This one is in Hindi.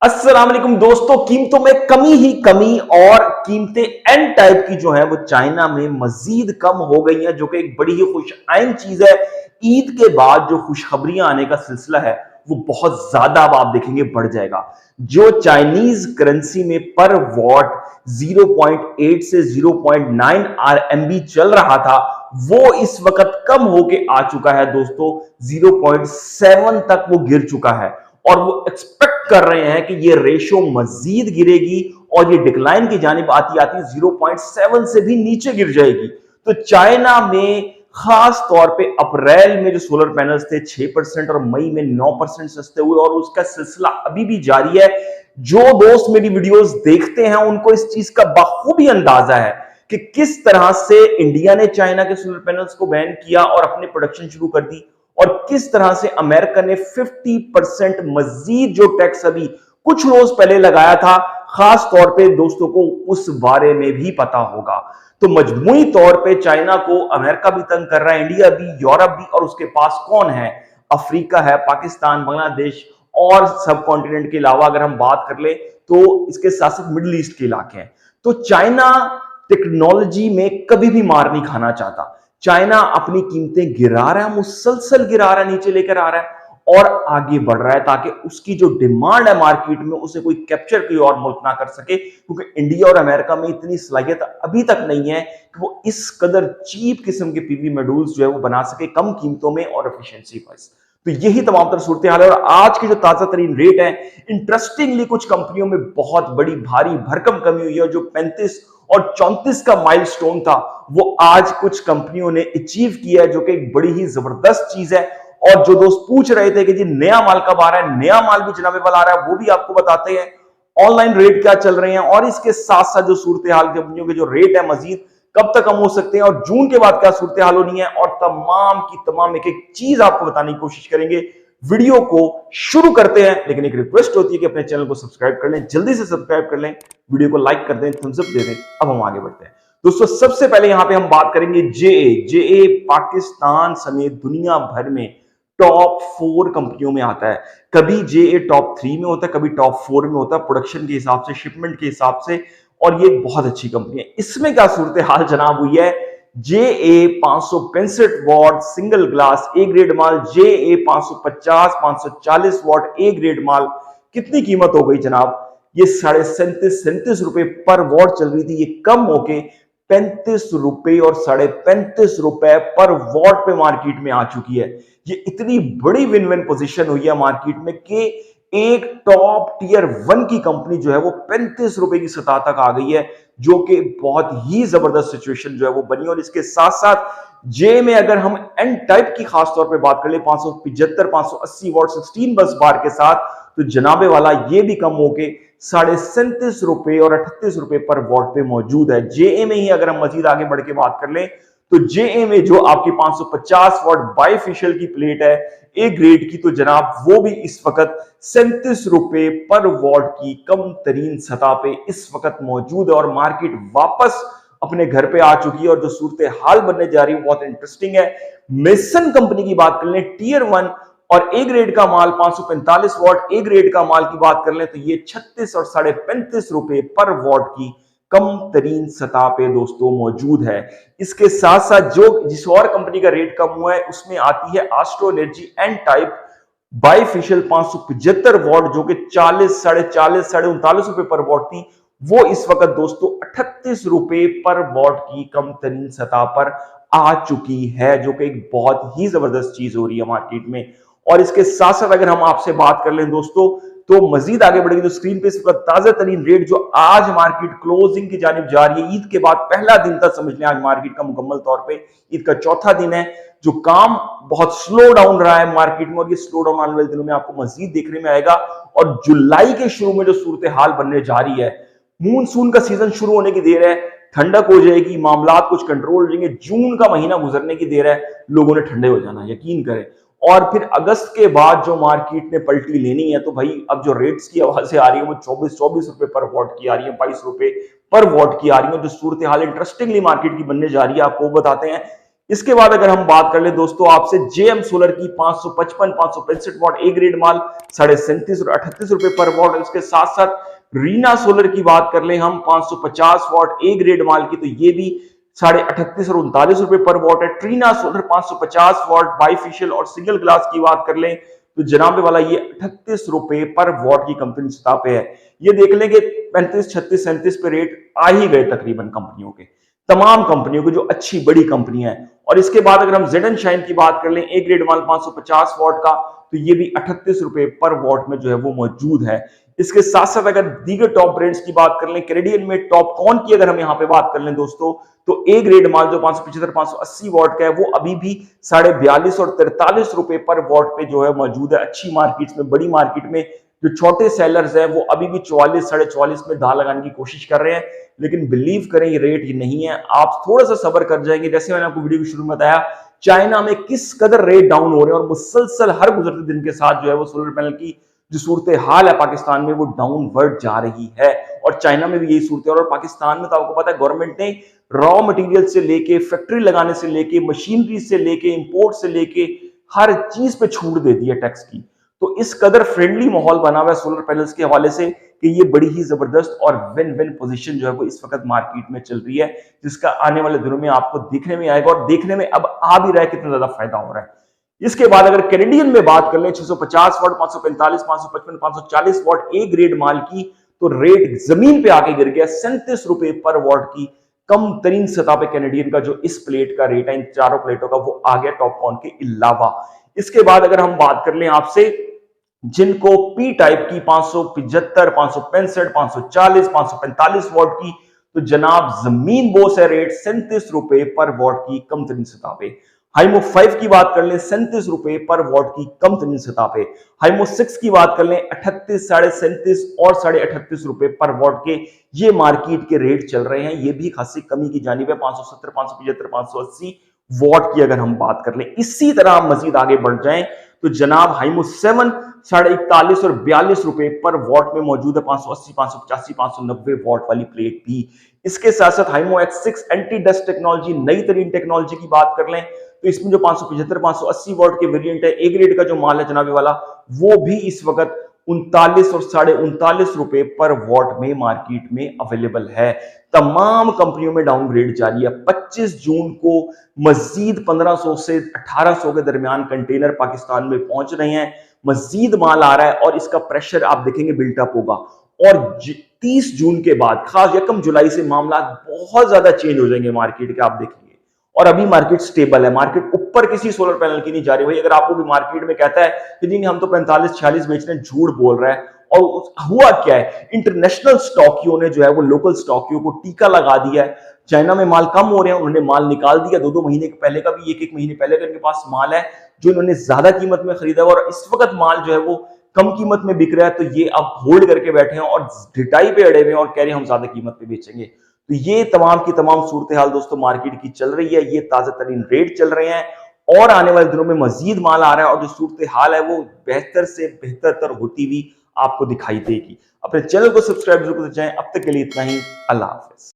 अस्सलाम वालेकुम दोस्तों, कीमतों में कमी ही कमी और कीमतें एन टाइप की जो है वो चाइना में मजीद कम हो गई हैं, जो कि एक बड़ी ही खुश आइन चीज है। ईद के बाद जो खुशखबरियां आने का सिलसिला है वो बहुत ज्यादा अब आप देखेंगे बढ़ जाएगा। जो चाइनीज करेंसी में पर वॉट 0.8 से 0.9 RMB चल रहा था, वो इस वक्त कम होके आ चुका है दोस्तों, 0.7 तक वो गिर चुका है। और वो एक्सपेक्ट कर रहे हैं कि ये रेशो मजीद गिरेगी और ये डिक्लाइन की जानिब आती आती 0.7 से भी नीचे गिर जाएगी। तो चाइना में खास तौर पे अप्रैल में जो सोलर पैनल्स थे 6% और मई में 9% सस्ते हुए और उसका सिलसिला अभी भी जारी है। जो दोस्त मेरी वीडियोस देखते हैं उनको इस चीज का बखूबी अंदाजा है कि किस तरह से इंडिया ने चाइना के सोलर पैनल्स को बैन किया और अपनी प्रोडक्शन शुरू कर दी, और किस तरह से अमेरिका ने 50% मजीद जो टैक्स अभी कुछ रोज पहले लगाया था, खास तौर पे दोस्तों को उस बारे में भी पता होगा। तो मजमूई तौर पे चाइना को अमेरिका भी तंग कर रहा है, इंडिया भी, यूरोप भी, और उसके पास कौन है? अफ्रीका है, पाकिस्तान, बांग्लादेश और सब कॉन्टिनेंट के अलावा अगर हम बात कर ले तो इसके साथ साथ मिडिल ईस्ट के इलाके हैं। तो चाइना टेक्नोलॉजी में कभी भी मार नहीं खाना चाहता। चाइना अपनी कीमतें गिरा रहा है, मुसलसल गिरा रहा है, नीचे लेकर आ रहा है और आगे बढ़ रहा है ताकि उसकी जो डिमांड है मार्केट में उसे कोई कैप्चर कोई और मुल्क ना कर सके, क्योंकि इंडिया और अमेरिका में इतनी सलाहियत अभी तक नहीं है कि वो इस कदर चीप किस्म के पीवी मॉड्यूल्स जो है वो बना सके कम कीमतों में और एफिशिएंसी वाइज। तो यही तमाम तर सूरत हाल है और आज की जो ताजा तरीन रेट है, इंटरेस्टिंगली कुछ कंपनियों में बहुत बड़ी भारी भरकम कमी हुई है। जो 35 और 34 का माइलस्टोन था वो आज कुछ कंपनियों ने अचीव किया है, जो कि एक बड़ी ही जबरदस्त चीज है। और जो दोस्त पूछ रहे थे कि जी नया माल कब आ रहा है, नया माल भी जनाबे वाला आ रहा है, वो भी आपको बताते हैं। ऑनलाइन रेट क्या चल रहे हैं और इसके साथ साथ जो सूरत हाल कंपनियों के जो रेट है मजीद कब तक कम हो सकते हैं और जून के बाद क्या सूरत हाल होनी है, और तमाम की तमाम एक एक चीज आपको बताने की कोशिश करेंगे। वीडियो को शुरू करते हैं, लेकिन एक रिक्वेस्ट होती है कि अपने चैनल को सब्सक्राइब कर लें, जल्दी से सब्सक्राइब कर लें, वीडियो को लाइक कर दें, थम्स अप दे दें। अब हम आगे बढ़ते हैं दोस्तों। सबसे पहले यहां पे हम बात करेंगे जेए पाकिस्तान समेत दुनिया भर में टॉप 4 कंपनियों में आता है। कभी जेए टॉप 3 में होता है, कभी टॉप 4 में होता है, प्रोडक्शन के हिसाब से, शिपमेंट के हिसाब से, और ये बहुत अच्छी कंपनी है। इसमें क्या सूरत हाल जनाब हुई है? JA 565 watt single glass A grade माल, जेए 550 540 वॉट ए ग्रेड माल, कितनी कीमत हो गई जनाब? ये 37.5 रुपए पर वॉट चल रही थी, ये कम होके 35 रुपए और 35.5 रुपए पर वॉट पे मार्केट में आ चुकी है। ये इतनी बड़ी विन विन पोजीशन हुई है मार्केट में कि एक टॉप टीयर 1 की कंपनी जो है वो 35 रुपए की सतह तक आ गई है, जो कि बहुत ही जबरदस्त सिचुएशन जो है वो बनी। और इसके साथ साथ जे में अगर हम एन टाइप की खास तौर पे बात कर ले 575 580 वॉट 16 बस बार के साथ, तो जनाबे वाला ये भी कम होके 37.5 रुपए और 38 रुपए पर वॉट पे मौजूद है। जेए में ही अगर हम मजीद आगे बढ़ के बात कर लें तो जेए में जो आपकी 550 वॉट बाइफिशियल की प्लेट है ए ग्रेड की, तो जनाब वो भी इस वक्त 37 रुपए पर वॉट की कम तरीन सतह पे इस वक्त मौजूद है और मार्केट वापस अपने घर पे आ चुकी है। और जो सूरत हाल बनने जा रही है बहुत इंटरेस्टिंग है। मेसन कंपनी की बात कर लें, टीयर 1 और ए ग्रेड का माल 545 वॉट ए ग्रेड का माल की बात कर लें तो ये 36 और 35.5 रुपए पर वॉट की कम तरीन सतह पे दोस्तों मौजूद है। इसके साथ साथ जो जिस और कंपनी का रेट कम हुआ है उसमें आती है astro energy N type bifacial 575 watt, जो कि 40 40 39 रुपए पर वॉट थी, वो इस वक्त दोस्तों 38 रुपए पर वॉट की कम तरीन सतह पर आ चुकी है, जो कि एक बहुत ही जबरदस्त चीज हो रही है मार्केट में। और इसके साथ साथ अगर हम आपसे बात कर लें दोस्तों तो मजीद आगे बढ़ेगी तो स्क्रीन पे इसका ताजा तरीन रेट जो आज मार्केट क्लोजिंग की जानिब जा रही है, ईद के बाद पहला दिन था समझ लें आज मार्केट का मुकम्मल तौर पे, ईद का चौथा दिन है, जो काम बहुत स्लो डाउन रहा है मार्केट में और ये स्लो डाउन आने वाले दिनों में आपको मजीद देखने में आएगा। और जुलाई के शुरू में जो सूरत हाल बनने जा रही है, मूनसून का सीजन शुरू होने की देर है, ठंडक हो जाएगी, मामला कुछ कंट्रोल हो जाएंगे, जून का महीना गुजरने की देर है, लोगों ने ठंडे हो जाना यकीन करें। और फिर अगस्त के बाद जो मार्केट ने पलटी लेनी है, तो भाई अब जो रेट्स की आवाजें आ रही है वो 24 रुपए पर वॉट की आ रही है, 22 रुपए पर वॉट की आ रही है। जो सूरत हाल इंटरेस्टिंगली मार्केट की बनने जा रही है आपको बताते हैं इसके बाद अगर हम बात कर ले दोस्तों आपसे जेएम सोलर की 555 565 वॉट ए ग्रेड माल 37.5 और 38 रुपए पर वॉट। उसके साथ साथ रीना सोलर की बात कर ले हम 550 वॉट ए ग्रेड माल की, तो ये भी 38.5 और 39 रुपए पर वॉट है। ट्रीना सोलर 550 वॉट बाइफिशियल और सिंगल ग्लास की बात कर ले तो जनाबे वाला ये 38 रुपए पर वॉट की कंपनी सतह पे है। ये देख लेंगे 35 36 37 पे रेट आ ही गए तकरीबन कंपनियों के, तमाम कंपनियों की जो अच्छी बड़ी कंपनियां हैं। और इसके बाद अगर हम जेड एंड शाइन की बात कर लें ए ग्रेड माल 550 वॉट का, तो ये भी 38 रुपए पर वॉट में जो है वो मौजूद है। इसके साथ साथ अगर दीगर टॉप ब्रांड्स की बात कर लें, कैनेडियन में टॉप कॉन की अगर हम यहां पे बात कर लें दोस्तों, तो ए ग्रेड माल जो 575 580 वॉट का है वो अभी भी 42.5 और 43 रुपए पर वॉट पे जो है मौजूद है। अच्छी मार्केट्स में, बड़ी मार्केट में जो छोटे सेलर्स हैं वो अभी भी 44 44.5 में दाल लगाने की कोशिश कर रहे हैं, लेकिन बिलीव करें ये रेट ये नहीं है। आप थोड़ा सा सब्र कर जाएंगे। जैसे मैंने आपको वीडियो के शुरू में बताया, चाइना में किस कदर रेट डाउन हो रहे हैं और मुसलसल हर गुजरते दिन के साथ जो है वो सोलर पैनल की जो सूरत हाल है पाकिस्तान में वो डाउनवर्ड जा रही है, और चाइना में भी यही सूरत है। और पाकिस्तान में तो आपको पता है गवर्नमेंट ने रॉ मटेरियल से लेके फैक्ट्री लगाने से लेके मशीनरी से लेके इंपोर्ट से लेके हर चीज पे छूट दे दी है टैक्स की। तो इस कदर फ्रेंडली माहौल बना हुआ है सोलर पैनल्स के हवाले से कि ये बड़ी ही जबरदस्त और विन विन पोजीशन जो है वो इस वक्त मार्केट में चल रही है, जिसका आने वाले दिनों में आपको देखने में आएगा और देखने में अब आ भी रहा है कितना ज्यादा फायदा हो रहा है। इसके बाद अगर कैनेडियन में बात कर लें 650 वॉट 545 555 540 वॉट ए ग्रेड माल की, तो रेट जमीन पे आके गिर गया 37 रुपए पर वॉट की कम तरीन सतह पे कैनेडियन का जो इस प्लेट का रेट है इन चारों प्लेटों का वो आ गया टॉप कॉन के अलावा। इसके बाद अगर हम बात कर लें आपसे जिनको पी टाइप की 575 565 540 545 वॉट की, तो जनाब जमीन बोस है रेट 37 रुपए पर वॉट की कम तरीन सतह पे। हाइमो 5 की बात कर लें 37 रुपए पर वॉट की कम तरीन सतह पे। हाइमो 6 की बात कर लें 38 37.5 और 38.5 रुपए पर वॉट के ये मार्केट के रेट चल रहे हैं। ये भी खासी कमी की जानिब है। 570 575 580 वॉट की अगर हम बात कर लें। इसी तरह हम मजीद आगे बढ़ जाएं तो जनाब हाइमो 7 41 और 42 रुपए पर वॉट में मौजूद है। 580 585 590 वॉट वाली प्लेट भी। इसके साथ साथ हाइमो X6 एंटी डस्ट टेक्नोलॉजी, नई तरीन टेक्नोलॉजी की बात कर लें तो इसमें जो 575 580 वॉट के वेरिएंट है ए ग्रेड का जो माल है जनाबे वाला, वो भी इस वक्त 39 और 39.5 रुपए पर वॉट में मार्केट में अवेलेबल है। तमाम कंपनियों में डाउनग्रेड जारी है। 25 जून को मजीद 1500 से 1800 के दरमियान कंटेनर पाकिस्तान में पहुंच रहे हैं। मजीद माल आ रहा है और इसका प्रेशर आप देखेंगे बिल्टअप होगा। और 30 जून के बाद खास 1 जुलाई से मामला बहुत ज्यादा चेंज हो जाएंगे मार्केट के, आप देखेंगे। और अभी मार्केट स्टेबल है, मार्केट ऊपर किसी सोलर पैनल की नहीं जा रही। भाई अगर आपको भी मार्केट में कहता है कि नहीं हम तो 45 46 बेच रहे हैं, झूठ बोल रहा है। और हुआ क्या है, इंटरनेशनल स्टॉकियों ने जो है वो लोकल स्टॉकियों को टीका लगा दिया है। चाइना में माल कम हो रहे हैं, उन्होंने माल निकाल दिया। 2-2 महीने पहले का भी, 1-1 महीने पहले का इनके पास माल है जो इन्होंने ज्यादा कीमत में खरीदा है। और इस वक्त माल जो है वो कम कीमत में बिक रहा है, तो ये अब होल्ड करके बैठे हैं और ढिटाई पे अड़े हुए हैं और कह रहे हैं हम ज्यादा कीमत पे बेचेंगे। तो ये तमाम की तमाम सूरत हाल दोस्तों मार्केट की चल रही है। ये ताजा तरीन रेट चल रहे हैं और आने वाले दिनों में मजीद माल आ रहा है और जो सूरत हाल है वो बेहतर से बेहतर होती हुई आपको दिखाई देगी। अपने चैनल को सब्सक्राइब जरूर करते जाएं। अब तक के लिए इतना ही, अल्लाह हाफिज।